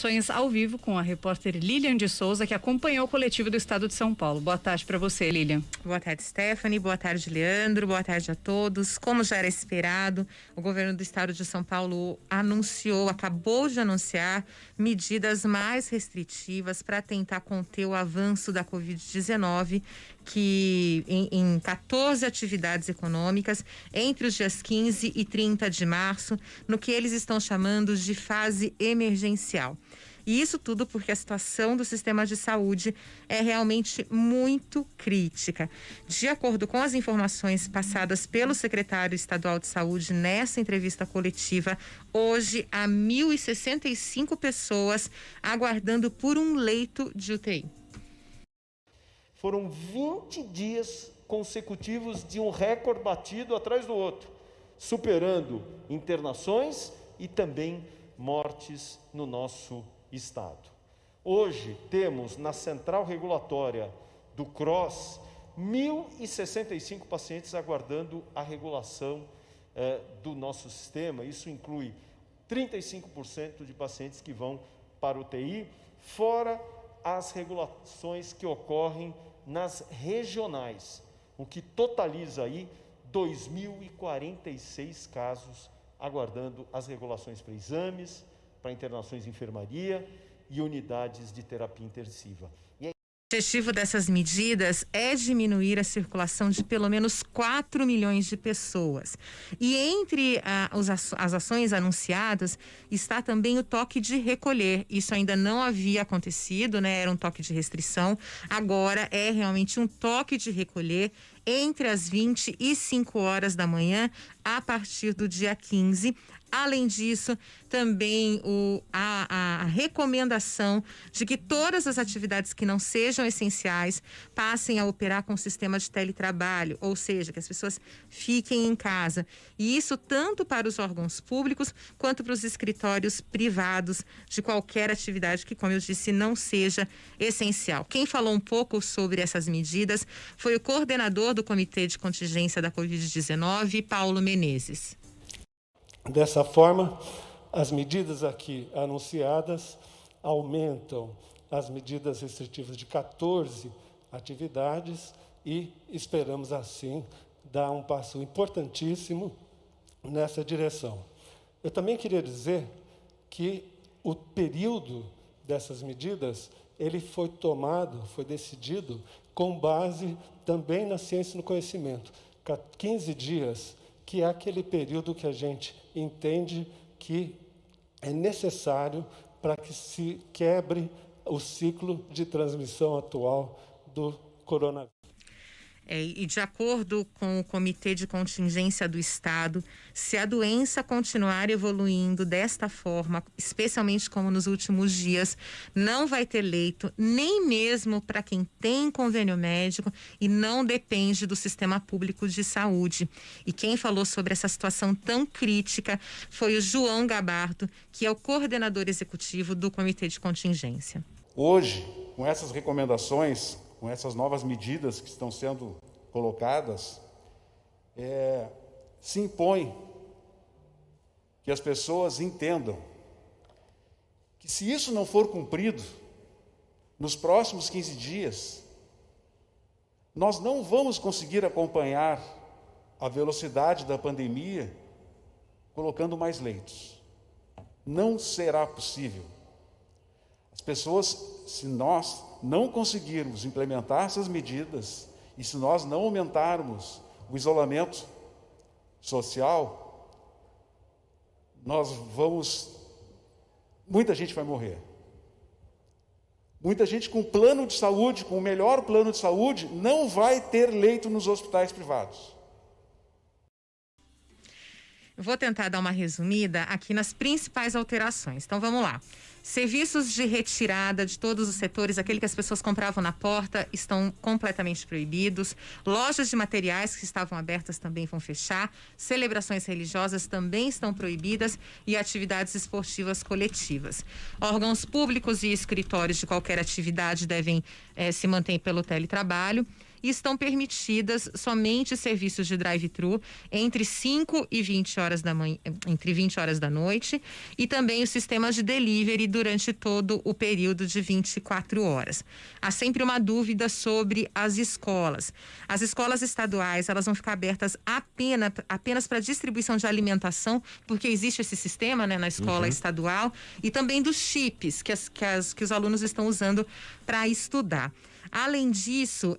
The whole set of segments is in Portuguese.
informações ao vivo com a repórter Lilian de Souza, que acompanhou o coletivo do Estado de São Paulo. Boa tarde para você, Lilian. Boa tarde, Stephanie. Boa tarde, Leandro. Boa tarde a todos. Como já era esperado, o governo do Estado de São Paulo acabou de anunciar medidas mais restritivas para tentar conter o avanço da Covid-19, que em 14 atividades econômicas entre os dias 15 e 30 de março, no que eles estão chamando de fase emergencial. E isso tudo porque a situação do sistema de saúde é realmente muito crítica. De acordo com as informações passadas pelo secretário estadual de saúde nessa entrevista coletiva, hoje há 1.065 pessoas aguardando por um leito de UTI. Foram 20 dias consecutivos de um recorde batido atrás do outro, superando internações e também mortes no nosso estado. Hoje temos na central regulatória do CROSS 1.065 pacientes aguardando a regulação do nosso sistema. Isso inclui 35% de pacientes que vão para UTI, fora as regulações que ocorrem nas regionais, o que totaliza aí 2.046 casos aguardando as regulações para exames, para internações em enfermaria e unidades de terapia intensiva. O objetivo dessas medidas é diminuir a circulação de pelo menos 4 milhões de pessoas. E entre as ações anunciadas está também o toque de recolher. Isso ainda não havia acontecido, né? Era um toque de restrição. Agora é realmente um toque de recolher entre as 20 e 5 horas da manhã, a partir do dia 15. Além disso, também a recomendação de que todas as atividades que não sejam essenciais passem a operar com o sistema de teletrabalho, ou seja, que as pessoas fiquem em casa. E isso tanto para os órgãos públicos quanto para os escritórios privados de qualquer atividade que, como eu disse, não seja essencial. Quem falou um pouco sobre essas medidas foi o coordenador do Comitê de Contingência da Covid-19, Paulo Menezes. Dessa forma, as medidas aqui anunciadas aumentam as medidas restritivas de 14 atividades e esperamos, assim, dar um passo importantíssimo nessa direção. Eu também queria dizer que o período dessas medidas ele foi decidido com base também na ciência e no conhecimento. 15 dias, que é aquele período que a gente entende que é necessário para que se quebre o ciclo de transmissão atual do coronavírus. E de acordo com o Comitê de Contingência do Estado, se a doença continuar evoluindo desta forma, especialmente como nos últimos dias, não vai ter leito, nem mesmo para quem tem convênio médico e não depende do sistema público de saúde. E quem falou sobre essa situação tão crítica foi o João Gabardo, que é o coordenador executivo do Comitê de Contingência. Hoje, com essas recomendações, com essas novas medidas que estão sendo colocadas, se impõe que as pessoas entendam que, se isso não for cumprido, nos próximos 15 dias, nós não vamos conseguir acompanhar a velocidade da pandemia colocando mais leitos. Não será possível. As pessoas, se nós não conseguirmos implementar essas medidas e se nós não aumentarmos o isolamento social, muita gente vai morrer. Muita gente com plano de saúde, com o melhor plano de saúde, não vai ter leito nos hospitais privados. Eu vou tentar dar uma resumida aqui nas principais alterações. Então, vamos lá. Serviços de retirada de todos os setores, aquele que as pessoas compravam na porta, estão completamente proibidos. Lojas de materiais que estavam abertas também vão fechar. Celebrações religiosas também estão proibidas e atividades esportivas coletivas. Órgãos públicos e escritórios de qualquer atividade devem se manter pelo teletrabalho. e estão permitidas somente serviços de drive-thru entre 5 e 20 horas da manhã, entre 20 horas da noite, e também os sistemas de delivery durante todo o período de 24 horas. Há sempre uma dúvida sobre as escolas. As escolas estaduais, elas vão ficar abertas apenas para distribuição de alimentação, porque existe esse sistema, né, na escola estadual, e também dos chips que os alunos estão usando para estudar. Além disso,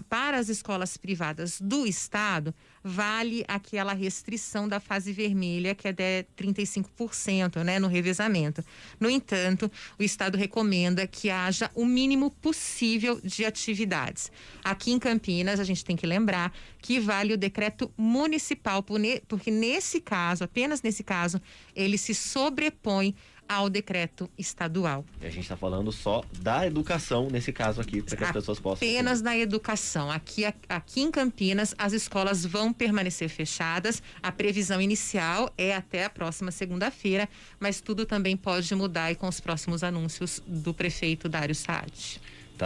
para as escolas privadas do Estado, vale aquela restrição da fase vermelha, que é de 35%, né, no revezamento. No entanto, o Estado recomenda que haja o mínimo possível de atividades. Aqui em Campinas, a gente tem que lembrar que vale o decreto municipal, porque nesse caso, apenas nesse caso, ele se sobrepõe ao decreto estadual. E a gente está falando só da educação, nesse caso aqui, para que as pessoas possam... Apenas na educação. Aqui em Campinas, as escolas vão permanecer fechadas. A previsão inicial é até a próxima segunda-feira, mas tudo também pode mudar e com os próximos anúncios do prefeito Dário Saad.